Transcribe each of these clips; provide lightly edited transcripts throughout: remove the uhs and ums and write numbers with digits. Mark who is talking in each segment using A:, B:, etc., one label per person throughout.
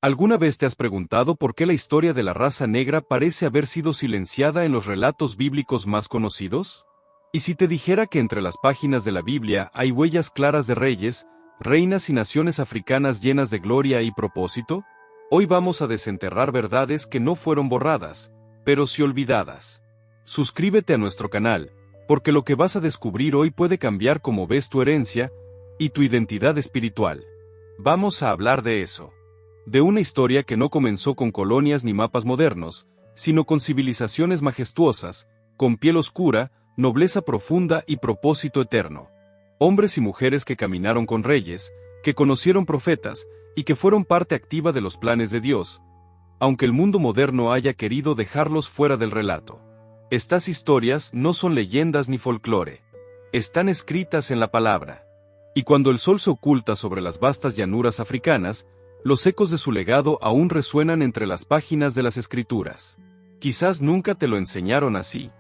A: ¿Alguna vez te has preguntado por qué la historia de la raza negra parece haber sido silenciada en los relatos bíblicos más conocidos? ¿Y si te dijera que entre las páginas de la Biblia hay huellas claras de reyes, reinas y naciones africanas llenas de gloria y propósito? Hoy vamos a desenterrar verdades que no fueron borradas, pero sí olvidadas. Suscríbete a nuestro canal, porque lo que vas a descubrir hoy puede cambiar cómo ves tu herencia y tu identidad espiritual. Vamos a hablar de eso. De una historia que no comenzó con colonias ni mapas modernos, sino con civilizaciones majestuosas, con piel oscura, nobleza profunda y propósito eterno. Hombres y mujeres que caminaron con reyes, que conocieron profetas, y que fueron parte activa de los planes de Dios, aunque el mundo moderno haya querido dejarlos fuera del relato. Estas historias no son leyendas ni folclore. Están escritas en la palabra. Y cuando el sol se oculta sobre las vastas llanuras africanas, los ecos de su legado aún resuenan entre las páginas de las Escrituras. Quizás nunca te lo enseñaron así.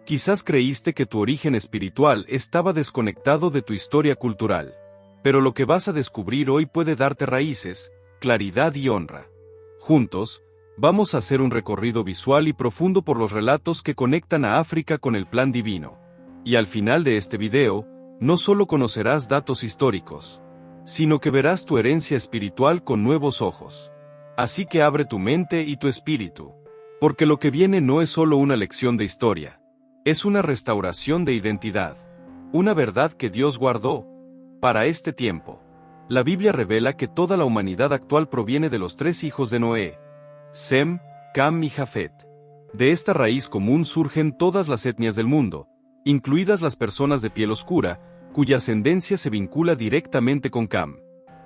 A: Quizás creíste que tu origen espiritual estaba desconectado de tu historia cultural. Pero lo que vas a descubrir hoy puede darte raíces, claridad y honra. Juntos, vamos a hacer un recorrido visual y profundo por los relatos que conectan a África con el plan divino. Y al final de este video, no solo conocerás datos históricos, sino que verás tu herencia espiritual con nuevos ojos. Así que abre tu mente y tu espíritu, porque lo que viene no es solo una lección de historia, es una restauración de identidad, una verdad que Dios guardó para este tiempo. La Biblia revela que toda la humanidad actual proviene de los tres hijos de Noé, Sem, Cam y Jafet. De esta raíz común surgen todas las etnias del mundo, incluidas las personas de piel oscura, cuya ascendencia se vincula directamente con Cam.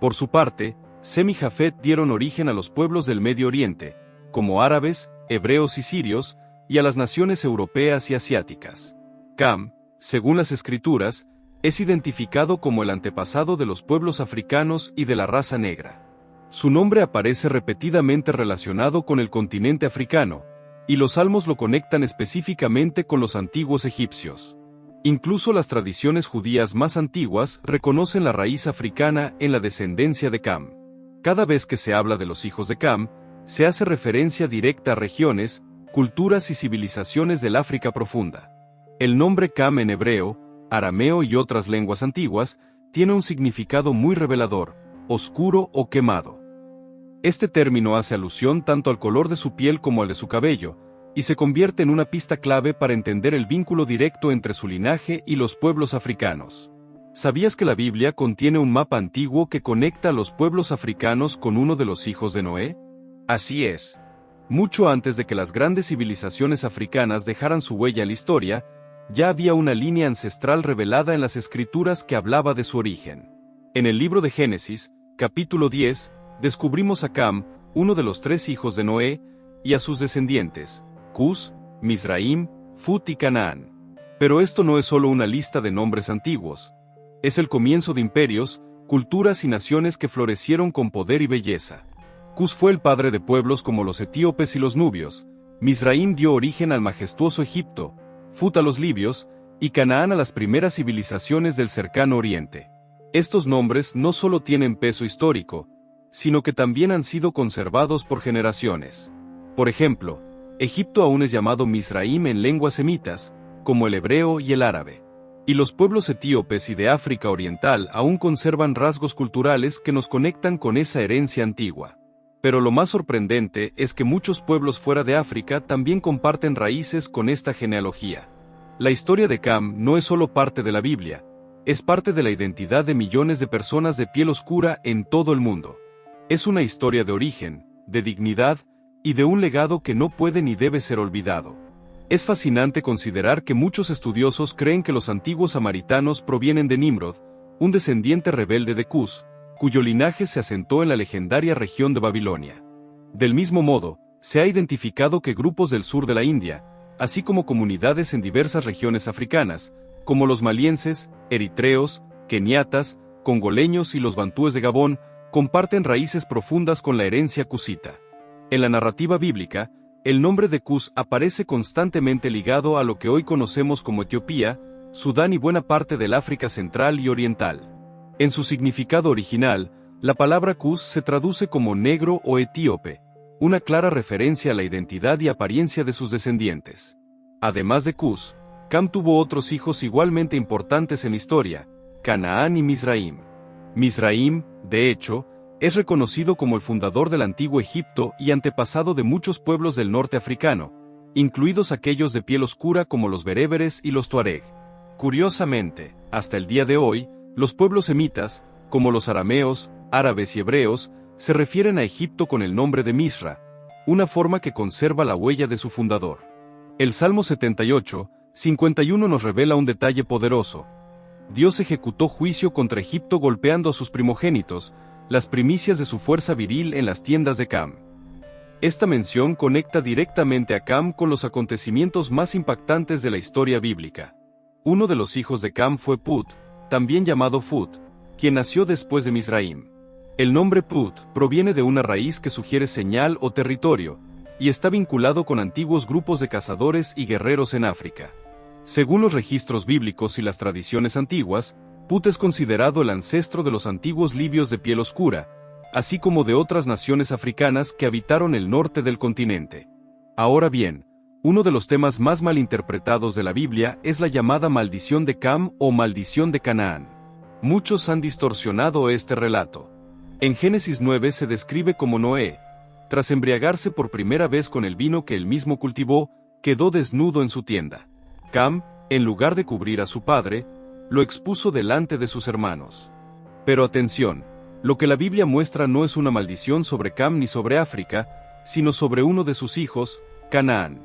A: Por su parte, Sem y Jafet dieron origen a los pueblos del Medio Oriente, como árabes, hebreos y sirios, y a las naciones europeas y asiáticas. Cam, según las Escrituras, es identificado como el antepasado de los pueblos africanos y de la raza negra. Su nombre aparece repetidamente relacionado con el continente africano, y los salmos lo conectan específicamente con los antiguos egipcios. Incluso las tradiciones judías más antiguas reconocen la raíz africana en la descendencia de Cam. Cada vez que se habla de los hijos de Cam, se hace referencia directa a regiones, culturas y civilizaciones del África profunda. El nombre Cam en hebreo, arameo y otras lenguas antiguas, tiene un significado muy revelador, oscuro o quemado. Este término hace alusión tanto al color de su piel como al de su cabello, y se convierte en una pista clave para entender el vínculo directo entre su linaje y los pueblos africanos. ¿Sabías que la Biblia contiene un mapa antiguo que conecta a los pueblos africanos con uno de los hijos de Noé? Así es. Mucho antes de que las grandes civilizaciones africanas dejaran su huella en la historia, ya había una línea ancestral revelada en las Escrituras que hablaba de su origen. En el libro de Génesis, capítulo 10, descubrimos a Cam, uno de los tres hijos de Noé, y a sus descendientes, Cus, Mizraim, Fut y Canaán. Pero esto no es solo una lista de nombres antiguos. Es el comienzo de imperios, culturas y naciones que florecieron con poder y belleza. Cus fue el padre de pueblos como los etíopes y los nubios, Mizraim dio origen al majestuoso Egipto, Fut a los libios, y Canaán a las primeras civilizaciones del cercano oriente. Estos nombres no solo tienen peso histórico, sino que también han sido conservados por generaciones. Por ejemplo, Egipto aún es llamado Mizraim en lenguas semitas, como el hebreo y el árabe. Y los pueblos etíopes y de África Oriental aún conservan rasgos culturales que nos conectan con esa herencia antigua. Pero lo más sorprendente es que muchos pueblos fuera de África también comparten raíces con esta genealogía. La historia de Cam no es solo parte de la Biblia, es parte de la identidad de millones de personas de piel oscura en todo el mundo. Es una historia de origen, de dignidad, y de un legado que no puede ni debe ser olvidado. Es fascinante considerar que muchos estudiosos creen que los antiguos samaritanos provienen de Nimrod, un descendiente rebelde de Cus, cuyo linaje se asentó en la legendaria región de Babilonia. Del mismo modo, se ha identificado que grupos del sur de la India, así como comunidades en diversas regiones africanas, como los malienses, eritreos, keniatas, congoleños y los bantúes de Gabón, comparten raíces profundas con la herencia cusita. En la narrativa bíblica, el nombre de Cus aparece constantemente ligado a lo que hoy conocemos como Etiopía, Sudán y buena parte del África central y oriental. En su significado original, La palabra Cus se traduce como negro o etíope, una clara referencia a la identidad y apariencia de sus descendientes. Además de Cus, Cam tuvo otros hijos igualmente importantes en la historia, Canaán y Mizraim. Mizraim, de hecho, es reconocido como el fundador del antiguo Egipto y antepasado de muchos pueblos del norte africano, incluidos aquellos de piel oscura como los bereberes y los tuareg. Curiosamente, hasta el día de hoy, los pueblos semitas, como los arameos, árabes y hebreos, se refieren a Egipto con el nombre de Misra, una forma que conserva la huella de su fundador. El Salmo 78, 51 nos revela un detalle poderoso. Dios ejecutó juicio contra Egipto golpeando a sus primogénitos, las primicias de su fuerza viril en las tiendas de Cam. Esta mención conecta directamente a Cam con los acontecimientos más impactantes de la historia bíblica. Uno de los hijos de Cam fue Put, también llamado Phut, quien nació después de Mizraim. El nombre Put proviene de una raíz que sugiere señal o territorio, y está vinculado con antiguos grupos de cazadores y guerreros en África. Según los registros bíblicos y las tradiciones antiguas, Put es considerado el ancestro de los antiguos libios de piel oscura, así como de otras naciones africanas que habitaron el norte del continente. Ahora bien, uno de los temas más malinterpretados de la Biblia es la llamada maldición de Cam o maldición de Canaán. Muchos han distorsionado este relato. En Génesis 9 se describe como Noé, tras embriagarse por primera vez con el vino que él mismo cultivó, quedó desnudo en su tienda. Cam, en lugar de cubrir a su padre, lo expuso delante de sus hermanos. Pero atención, lo que la Biblia muestra no es una maldición sobre Cam ni sobre África, sino sobre uno de sus hijos, Canaán.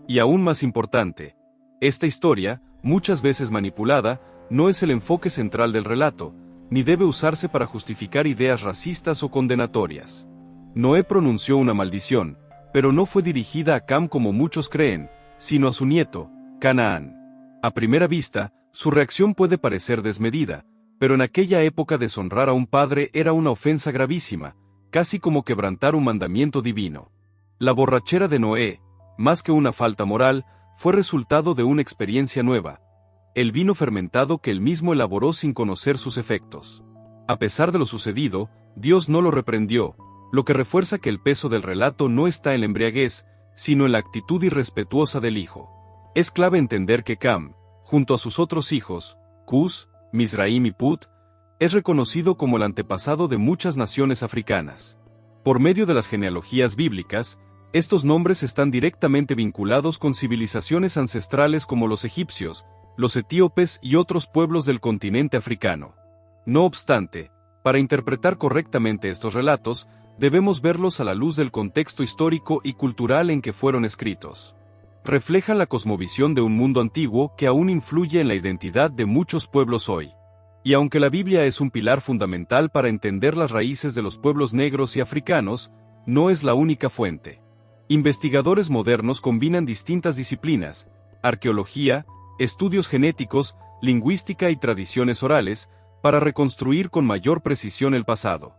A: Y aún más importante, esta historia, muchas veces manipulada, no es el enfoque central del relato, ni debe usarse para justificar ideas racistas o condenatorias. Noé pronunció una maldición, pero no fue dirigida a Cam como muchos creen, sino a su nieto, Canaán. A primera vista, su reacción puede parecer desmedida, pero en aquella época deshonrar a un padre era una ofensa gravísima, casi como quebrantar un mandamiento divino. La borrachera de Noé, más que una falta moral, fue resultado de una experiencia nueva, el vino fermentado que él mismo elaboró sin conocer sus efectos. A pesar de lo sucedido, Dios no lo reprendió, lo que refuerza que el peso del relato no está en la embriaguez, sino en la actitud irrespetuosa del hijo. Es clave entender que Cam, junto a sus otros hijos, Cus, Mizraim y Put, es reconocido como el antepasado de muchas naciones africanas. Por medio de las genealogías bíblicas, estos nombres están directamente vinculados con civilizaciones ancestrales como los egipcios, los etíopes y otros pueblos del continente africano. No obstante, para interpretar correctamente estos relatos, debemos verlos a la luz del contexto histórico y cultural en que fueron escritos. Reflejan la cosmovisión de un mundo antiguo que aún influye en la identidad de muchos pueblos hoy. Y aunque la Biblia es un pilar fundamental para entender las raíces de los pueblos negros y africanos, no es la única fuente. Investigadores modernos combinan distintas disciplinas, arqueología, estudios genéticos, lingüística y tradiciones orales, para reconstruir con mayor precisión el pasado.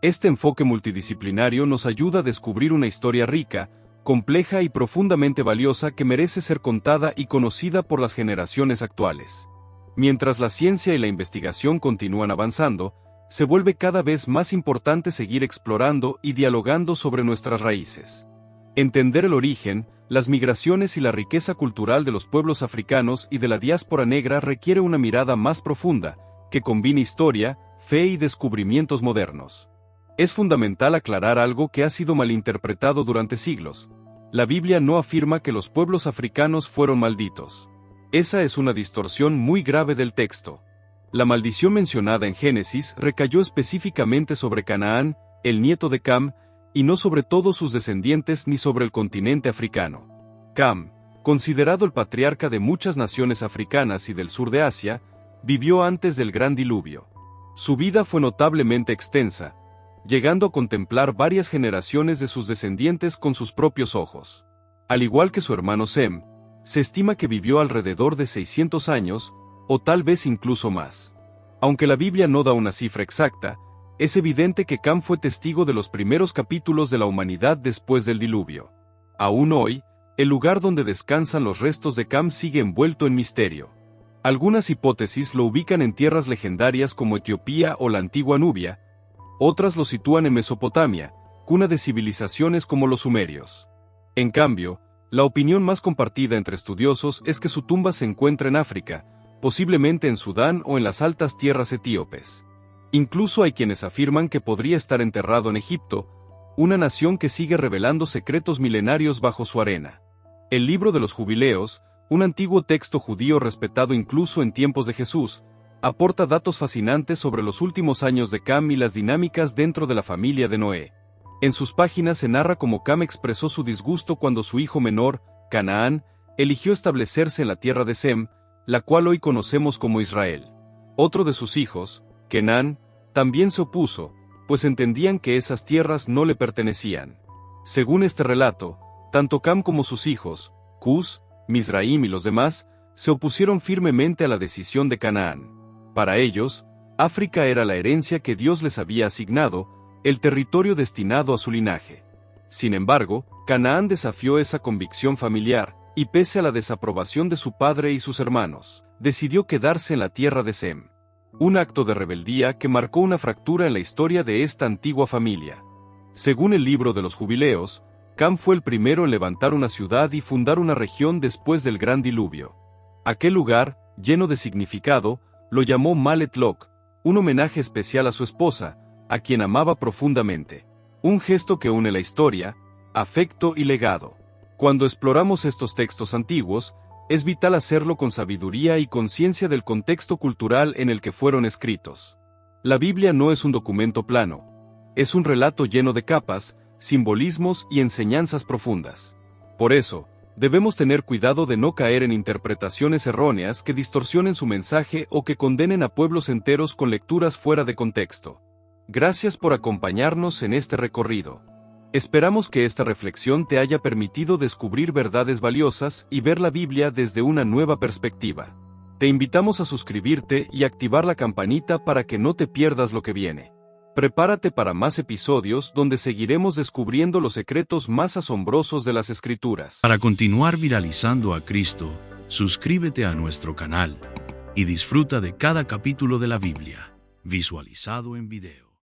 A: Este enfoque multidisciplinario nos ayuda a descubrir una historia rica, compleja y profundamente valiosa que merece ser contada y conocida por las generaciones actuales. Mientras la ciencia y la investigación continúan avanzando, se vuelve cada vez más importante seguir explorando y dialogando sobre nuestras raíces. Entender el origen, las migraciones y la riqueza cultural de los pueblos africanos y de la diáspora negra requiere una mirada más profunda, que combine historia, fe y descubrimientos modernos. Es fundamental aclarar algo que ha sido malinterpretado durante siglos. La Biblia no afirma que los pueblos africanos fueron malditos. Esa es una distorsión muy grave del texto. La maldición mencionada en Génesis recayó específicamente sobre Canaán, el nieto de Cam, y no sobre todos sus descendientes ni sobre el continente africano. Cam, considerado el patriarca de muchas naciones africanas y del sur de Asia, vivió antes del gran diluvio. Su vida fue notablemente extensa, llegando a contemplar varias generaciones de sus descendientes con sus propios ojos. Al igual que su hermano Sem, se estima que vivió alrededor de 600 años, o tal vez incluso más. Aunque la Biblia no da una cifra exacta, es evidente que Cam fue testigo de los primeros capítulos de la humanidad después del diluvio. Aún hoy, el lugar donde descansan los restos de Cam sigue envuelto en misterio. Algunas hipótesis lo ubican en tierras legendarias como Etiopía o la antigua Nubia, Otras lo sitúan en Mesopotamia, cuna de civilizaciones como los sumerios. En cambio, la opinión más compartida entre estudiosos es que su tumba se encuentra en África, posiblemente en Sudán o en las altas tierras etíopes. Incluso hay quienes afirman que podría estar enterrado en Egipto, una nación que sigue revelando secretos milenarios bajo su arena. El Libro de los Jubileos, un antiguo texto judío respetado incluso en tiempos de Jesús, aporta datos fascinantes sobre los últimos años de Cam y las dinámicas dentro de la familia de Noé. En sus páginas se narra cómo Cam expresó su disgusto cuando su hijo menor, Canaán, eligió establecerse en la tierra de Sem, la cual hoy conocemos como Israel. Otro de sus hijos, Kenán, también se opuso, pues entendían que esas tierras no le pertenecían. Según este relato, tanto Cam como sus hijos, Cus, Mizraim y los demás, se opusieron firmemente a la decisión de Canaán. Para ellos, África era la herencia que Dios les había asignado, el territorio destinado a su linaje. Sin embargo, Canaán desafió esa convicción familiar, y pese a la desaprobación de su padre y sus hermanos, decidió quedarse en la tierra de Sem. Un acto de rebeldía que marcó una fractura en la historia de esta antigua familia. Según el Libro de los Jubileos, Cam fue el primero en levantar una ciudad y fundar una región después del gran diluvio. Aquel lugar, lleno de significado, lo llamó Malet Lok, un homenaje especial a su esposa, a quien amaba profundamente. Un gesto que une la historia, afecto y legado. Cuando exploramos estos textos antiguos, es vital hacerlo con sabiduría y conciencia del contexto cultural en el que fueron escritos. La Biblia no es un documento plano, es un relato lleno de capas, simbolismos y enseñanzas profundas. Por eso, debemos tener cuidado de no caer en interpretaciones erróneas que distorsionen su mensaje o que condenen a pueblos enteros con lecturas fuera de contexto. Gracias por acompañarnos en este recorrido. Esperamos que esta reflexión te haya permitido descubrir verdades valiosas y ver la Biblia desde una nueva perspectiva. Te invitamos a suscribirte y activar la campanita para que no te pierdas lo que viene. Prepárate para más episodios donde seguiremos descubriendo los secretos más asombrosos de las Escrituras.
B: Para continuar viralizando a Cristo, suscríbete a nuestro canal y disfruta de cada capítulo de la Biblia, visualizado en video.